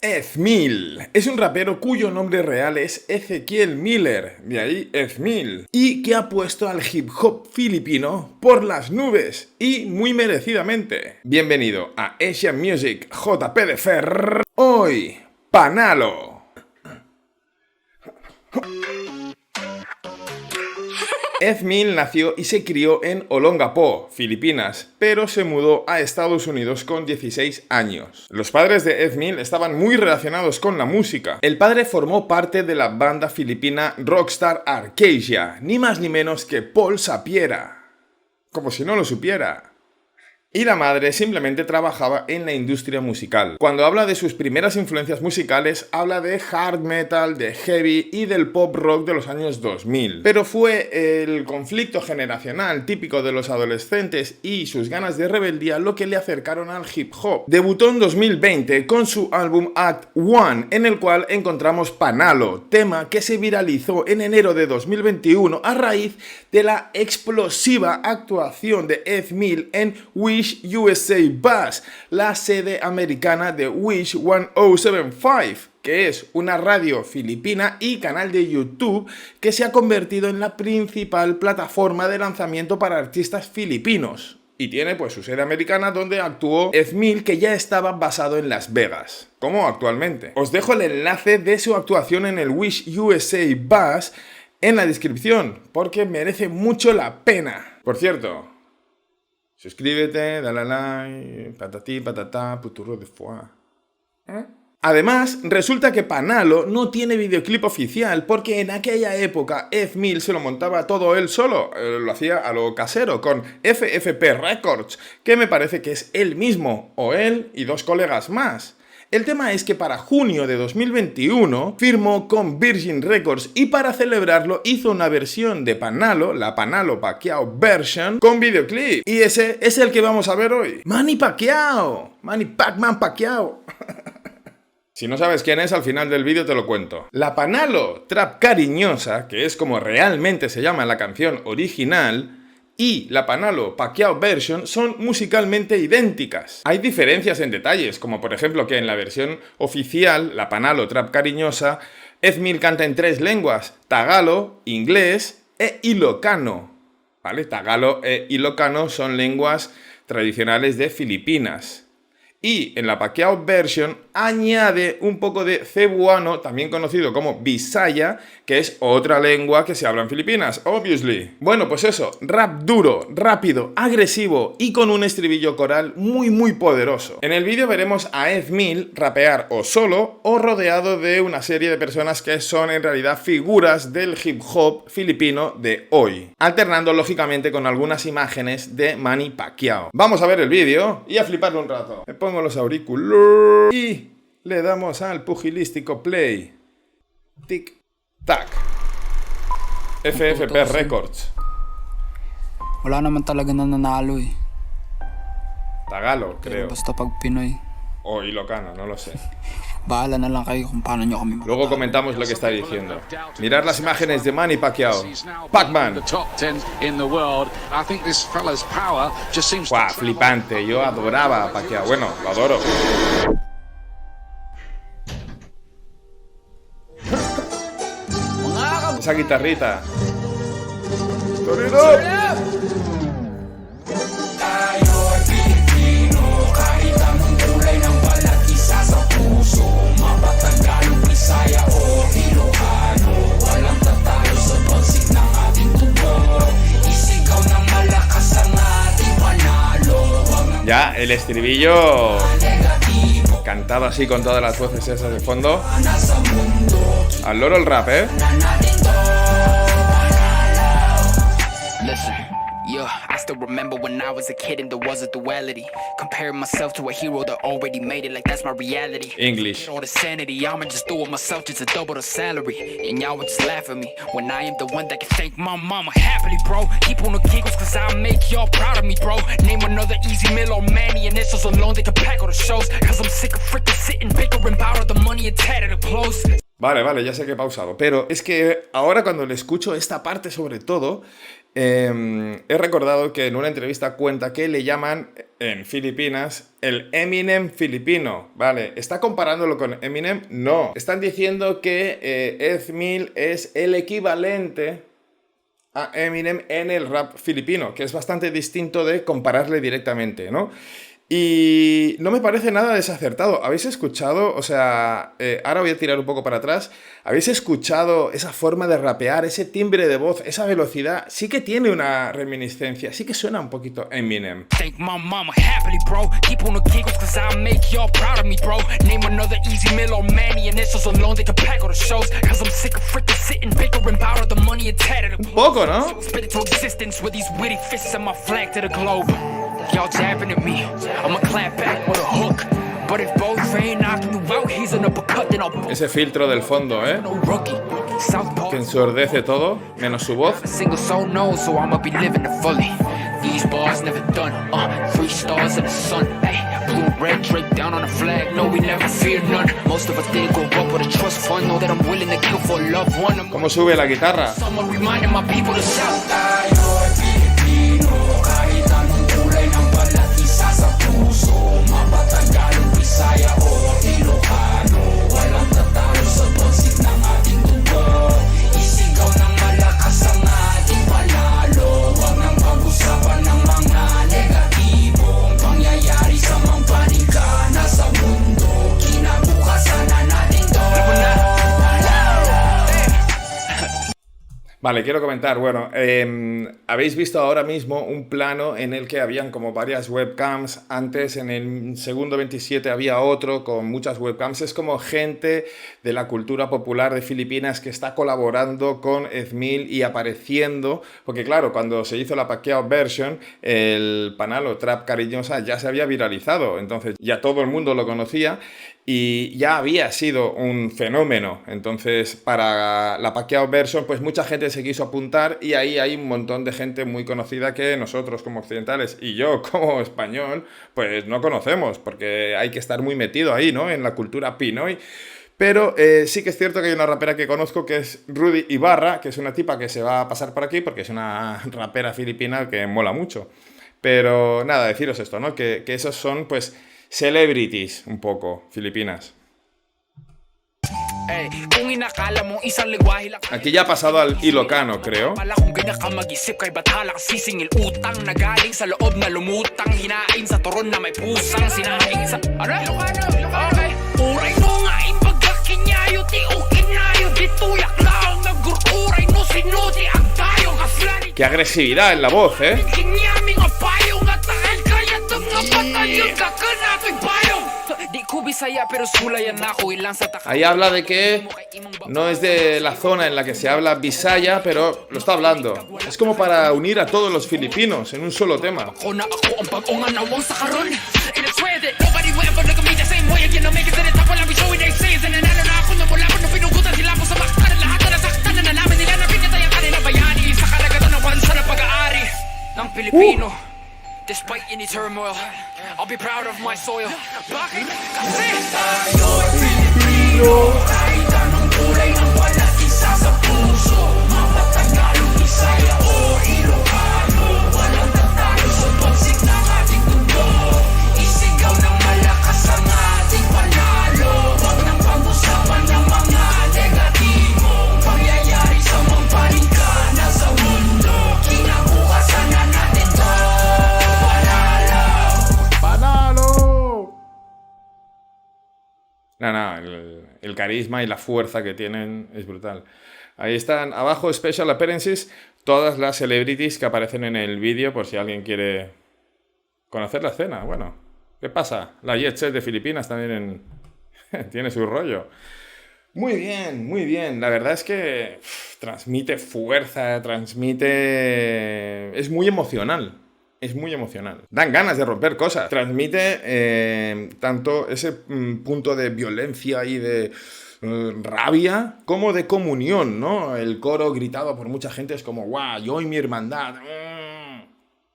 Ezmil es un rapero cuyo nombre real es Ezequiel Miller, de ahí Ezmil, y que ha puesto al hip hop filipino por las nubes, y muy merecidamente. Bienvenido a Asian Music JP de Fer. Hoy, Panalo. Ezmil nació y se crió en Olongapo, Filipinas, pero se mudó a Estados Unidos con 16 años. Los padres de Ezmil estaban muy relacionados con la música. El padre formó parte de la banda filipina Rockstar Arcasia, ni más ni menos que Paul Sapiera. Como si no lo supiera. Y la madre simplemente trabajaba en la industria musical. Cuando habla de sus primeras influencias musicales, habla de hard metal, de heavy y del pop rock de los años 2000. Pero fue el conflicto generacional típico de los adolescentes y sus ganas de rebeldía lo que le acercaron al hip hop. Debutó en 2020 con su álbum Act 1, en el cual encontramos Panalo, tema que se viralizó en enero de 2021 a raíz de la explosiva actuación de Ezmil en Wish USA Buzz, la sede americana de Wish 1075, que es una radio filipina y canal de YouTube que se ha convertido en la principal plataforma de lanzamiento para artistas filipinos. Y tiene pues su sede americana donde actuó Ezmil, que ya estaba basado en Las Vegas, como actualmente. Os dejo el enlace de su actuación en el Wish USA Buzz en la descripción, porque merece mucho la pena. Por cierto, suscríbete, dale a like, patatí, patatá, puturro de foie. Además, resulta que Panalo no tiene videoclip oficial porque en aquella época Ezmil se lo montaba todo él solo, lo hacía a lo casero con FFP Records, que me parece que es él mismo, o él y dos colegas más. El tema es que para junio de 2021 firmó con Virgin Records y para celebrarlo hizo una versión de Panalo, la Panalo Pacquiao version, con videoclip. Y ese es el que vamos a ver hoy. Manny Pacquiao, Manny Pacman Pacquiao. Si no sabes quién es, al final del vídeo te lo cuento. La Panalo Trap Cariñosa, que es como realmente se llama la canción original, y la Panalo Pacquiao version son musicalmente idénticas. Hay diferencias en detalles, como por ejemplo que en la versión oficial, la Panalo Trap Cariñosa, Ezmil canta en 3 lenguas: tagalo, inglés e ilocano. ¿Vale? Tagalo e ilocano son lenguas tradicionales de Filipinas. Y en la Pacquiao version añade un poco de cebuano, también conocido como Bisaya, que es otra lengua que se habla en Filipinas, obviously. Bueno, pues eso, rap duro, rápido, agresivo y con un estribillo coral muy poderoso. En el vídeo veremos a Ezmil rapear o solo o rodeado de una serie de personas que son en realidad figuras del hip hop filipino de hoy, alternando lógicamente con algunas imágenes de Manny Pacquiao. Vamos a ver el vídeo y a fliparlo un rato. Me pongo los auriculares y le damos al pugilístico play. Tic tac. FFP Records. Wala naman talaga nananalo eh. Tagalo, creo. Basta pag Pinoy. O ilocano, no lo sé. Bahala na lang kayo kung paano nyo kami. Luego comentamos lo que está diciendo. Mirad las imágenes de Manny Pacquiao. Pac-Man. Guau, flipante. Yo adoraba a Pacquiao. Bueno, lo adoro. Esa guitarrita. Ya, el estribillo cantado así con todas las voces esas de fondo. Al loro el rap, ¿eh? Yeah, I still remember when I was a kid and there was a duality. Comparing myself to a hero that already made it, like that's my reality. English. All the sanity, I'ma just do it myself just to double the salary. And y'all would just laugh at me when I am the one that can thank my mama happily, bro. Keep on the giggles cause I'll make y'all proud of me, bro. Name another easy meal or Manny and this was alone they can pack all the shows. Cause I'm sick of freaking sitting, bickering about all the money and tatted the clothes. Vale, ya sé que he pausado, pero es que ahora cuando le escucho esta parte sobre todo, he recordado que en una entrevista cuenta que le llaman en Filipinas el Eminem filipino. Vale, ¿está comparándolo con Eminem? No. Están diciendo que Ed Mil es el equivalente a Eminem en el rap filipino, que es bastante distinto de compararle directamente, ¿no? Y no me parece nada desacertado. ¿Habéis escuchado? O sea, ahora voy a tirar un poco para atrás. ¿Habéis escuchado esa forma de rapear, ese timbre de voz, esa velocidad? Sí que tiene una reminiscencia, sí que suena un poquito Eminem. Thank my mama happily, bro. Keep on the giggles cause I make y'all proud of me, bro. Name another easy meal or many initials alone they can pack all the shows. Cause I'm sick of freaking sitting bigger and powder the money and tatted. Un poco, ¿no? Spit it to existence with these witty fists and my flag to the globe. Y'all jabbing at me, I'ma clap back with a hook. But if both ain't knocking you out, he's an uppercut, then I'll Ese filtro del fondo, ¿eh? no rookie. Southpaw. Que ensordece todo, menos su voz. A single soul knows, so I'ma be living it fully. These bars never done, 3 stars in the sun. Hey, blue and red draped down on a flag, no, we never fear none. Most of us didn't grow up with a trust fund, know that I'm willing to kill for a loved one. ¿Cómo sube la guitarra? Someone reminding my people to shout. Vale, quiero comentar, bueno, habéis visto ahora mismo un plano en el que habían como varias webcams, antes en el segundo 27 había otro con muchas webcams, es como gente de la cultura popular de Filipinas que está colaborando con Ed Mil y apareciendo, porque claro, cuando se hizo la Pacquiao version, el Panalo Trap Cariñosa ya se había viralizado, entonces ya todo el mundo lo conocía y ya había sido un fenómeno. Entonces, para la Pacquiao version, pues mucha gente se quiso apuntar y ahí hay un montón de gente muy conocida que nosotros como occidentales y yo como español, pues no conocemos, porque hay que estar muy metido ahí, ¿no? En la cultura pinoy. Pero sí que es cierto que hay una rapera que conozco que es Rudy Ibarra, que es una tipa que se va a pasar por aquí porque es una rapera filipina que mola mucho. Pero nada, deciros esto, ¿no? Que esos son, pues, celebrities, un poco, Filipinas. Aquí ya ha pasado al Ilocano, creo. ¡Qué agresividad en la voz, eh! Ahí habla de que no es de la zona en la que se habla Bisaya, pero lo está hablando. Es como para unir a todos los filipinos en un solo tema. Despite any turmoil, I'll be proud of my soil. No, el carisma y la fuerza que tienen es brutal. Ahí están, abajo, Special Appearances, todas las celebrities que aparecen en el vídeo, por si alguien quiere conocer la escena. Bueno, ¿qué pasa? La Jet Set de Filipinas también tiene su rollo. Muy bien, muy bien. La verdad es que transmite fuerza, transmite... Es muy emocional. Es muy emocional. Dan ganas de romper cosas. Transmite tanto ese punto de violencia y de rabia como de comunión, ¿no? El coro gritado por mucha gente es como ¡guau! Yo y mi hermandad.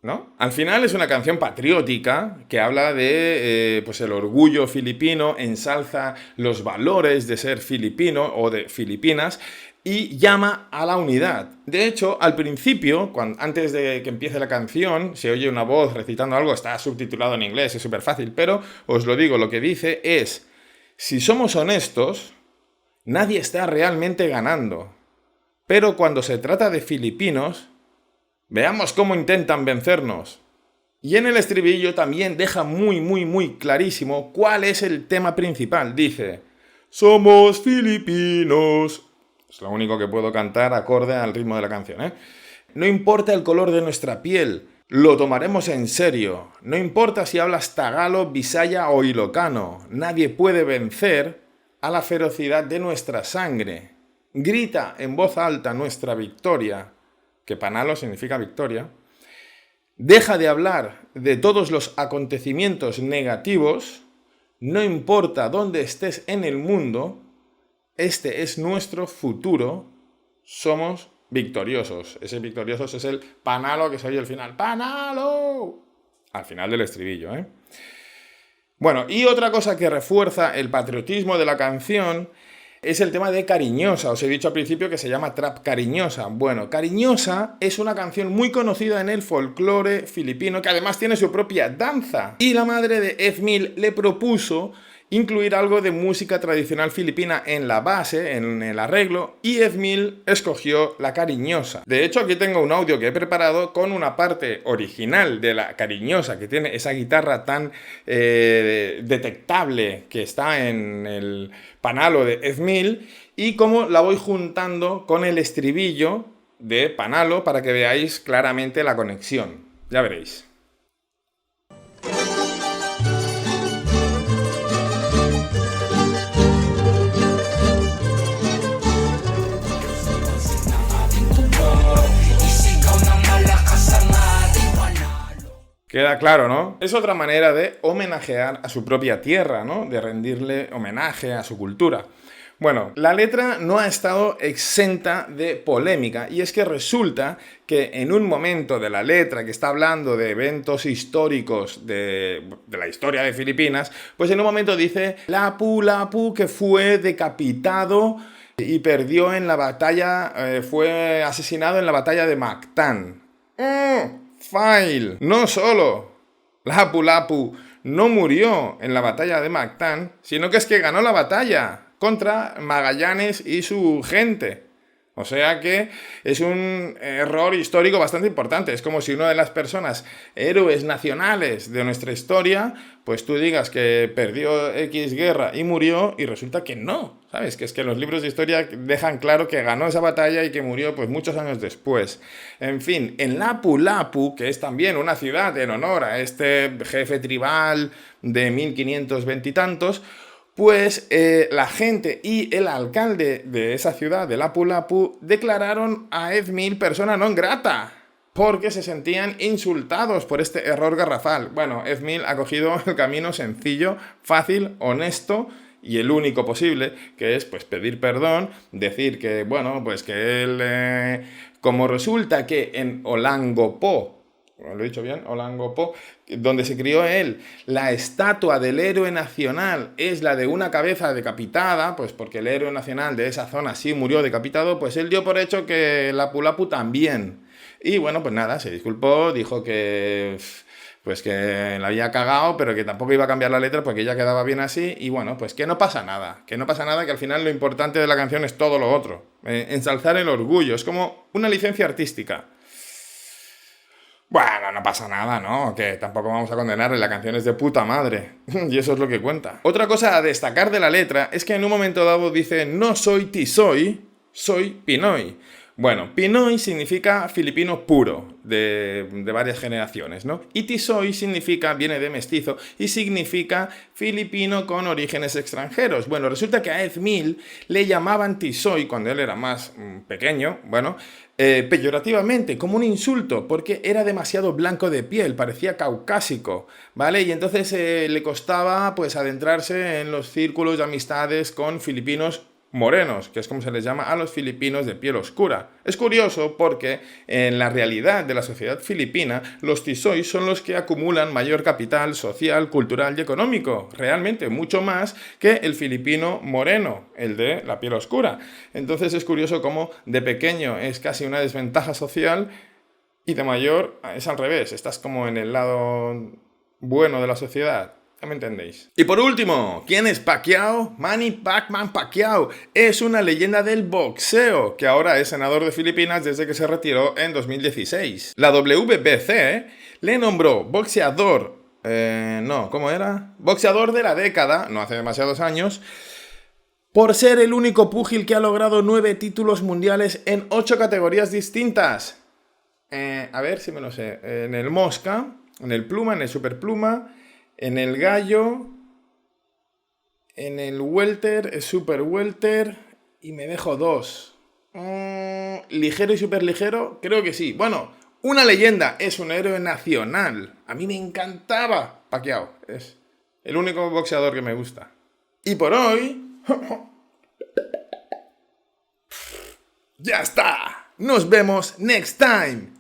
¿No? Al final es una canción patriótica que habla de pues el orgullo filipino, ensalza los valores de ser filipino o de Filipinas y llama a la unidad. De hecho, al principio, antes de que empiece la canción, se oye una voz recitando algo, está subtitulado en inglés, es súper fácil, pero os lo digo, lo que dice es: si somos honestos, nadie está realmente ganando. Pero cuando se trata de filipinos, veamos cómo intentan vencernos. Y en el estribillo también deja muy clarísimo cuál es el tema principal. Dice: somos filipinos. Es lo único que puedo cantar acorde al ritmo de la canción, ¿eh? No importa el color de nuestra piel, lo tomaremos en serio. No importa si hablas tagalo, bisaya o ilocano. Nadie puede vencer a la ferocidad de nuestra sangre. Grita en voz alta nuestra victoria, que panalo significa victoria. Deja de hablar de todos los acontecimientos negativos. No importa dónde estés en el mundo, este es nuestro futuro. Somos victoriosos. Ese victoriosos es el panalo que se oye al final. ¡Panalo! Al final del estribillo, ¿eh? Bueno, y otra cosa que refuerza el patriotismo de la canción es el tema de Cariñosa. Os he dicho al principio que se llama Trap Cariñosa. Bueno, Cariñosa es una canción muy conocida en el folclore filipino, que además tiene su propia danza. Y la madre de Ethmil le propuso incluir algo de música tradicional filipina en la base, en el arreglo, y Ethmil escogió la Cariñosa. De hecho, aquí tengo un audio que he preparado con una parte original de la Cariñosa, que tiene esa guitarra tan detectable que está en el panalo de Ethmil, y cómo la voy juntando con el estribillo de panalo para que veáis claramente la conexión. Ya veréis. Queda claro, ¿no? Es otra manera de homenajear a su propia tierra, ¿no? De rendirle homenaje a su cultura. Bueno, la letra no ha estado exenta de polémica, y es que resulta que en un momento de la letra que está hablando de eventos históricos de la historia de Filipinas, pues en un momento dice Lapu-Lapu, que fue decapitado y perdió en la batalla, fue asesinado en la batalla de Mactán. Fail. No solo Lapu-Lapu no murió en la batalla de Mactán, sino que es que ganó la batalla contra Magallanes y su gente. O sea que es un error histórico bastante importante. Es como si una de las personas, héroes nacionales de nuestra historia, pues tú digas que perdió X guerra y murió, y resulta que no, ¿sabes? Que es que los libros de historia dejan claro que ganó esa batalla y que murió pues muchos años después. En fin, en Lapu-Lapu, que es también una ciudad en honor a este jefe tribal de 1520 y tantos, pues la gente y el alcalde de esa ciudad, de Lapu-Lapu, declararon a Ethmil persona non grata, porque se sentían insultados por este error garrafal. Bueno, Ethmil ha cogido el camino sencillo, fácil, honesto y el único posible, que es pues pedir perdón, decir que, bueno, pues que él, como resulta que en Olongapo, ¿lo he dicho bien? Olongapo, donde se crió él, la estatua del héroe nacional es la de una cabeza decapitada, pues porque el héroe nacional de esa zona sí murió decapitado, pues él dio por hecho que Lapu-Lapu también. Y bueno, pues nada, se disculpó, dijo que pues que la había cagado, pero que tampoco iba a cambiar la letra porque ya quedaba bien así, y bueno, pues que no pasa nada, que al final lo importante de la canción es todo lo otro, ensalzar el orgullo, es como una licencia artística. Bueno, no pasa nada, ¿no? Que tampoco vamos a condenarle, la canción es de puta madre. Y eso es lo que cuenta. Otra cosa a destacar de la letra es que en un momento dado dice no soy Tisoy, soy Pinoy. Bueno, Pinoy significa filipino puro, de varias generaciones, ¿no? Y Tisoy viene de mestizo, y significa filipino con orígenes extranjeros. Bueno, resulta que a Ethmil le llamaban Tisoy cuando él era más pequeño, bueno, peyorativamente, como un insulto, porque era demasiado blanco de piel, parecía caucásico, ¿vale? Y entonces le costaba, pues, adentrarse en los círculos de amistades con filipinos morenos, que es como se les llama a los filipinos de piel oscura. Es curioso porque en la realidad de la sociedad filipina, los tisoy son los que acumulan mayor capital social, cultural y económico, realmente mucho más que el filipino moreno, el de la piel oscura. Entonces es curioso cómo de pequeño es casi una desventaja social y de mayor es al revés, estás como en el lado bueno de la sociedad. ¿Me entendéis? Y por último, ¿quién es Pacquiao? Manny Pacman Pacquiao es una leyenda del boxeo, que ahora es senador de Filipinas desde que se retiró en 2016. La WBC le nombró boxeador, ¿cómo era? Boxeador de la década, no hace demasiados años, por ser el único púgil que ha logrado 9 títulos mundiales en 8 categorías distintas. A ver si me lo sé. En el mosca, en el pluma, en el superpluma, en el gallo, en el welter, el super welter, y me dejo 2. Ligero y super ligero, creo que sí. Bueno, una leyenda, es un héroe nacional. A mí me encantaba Pacquiao, es el único boxeador que me gusta. Y por hoy... ¡Ya está! ¡Nos vemos next time!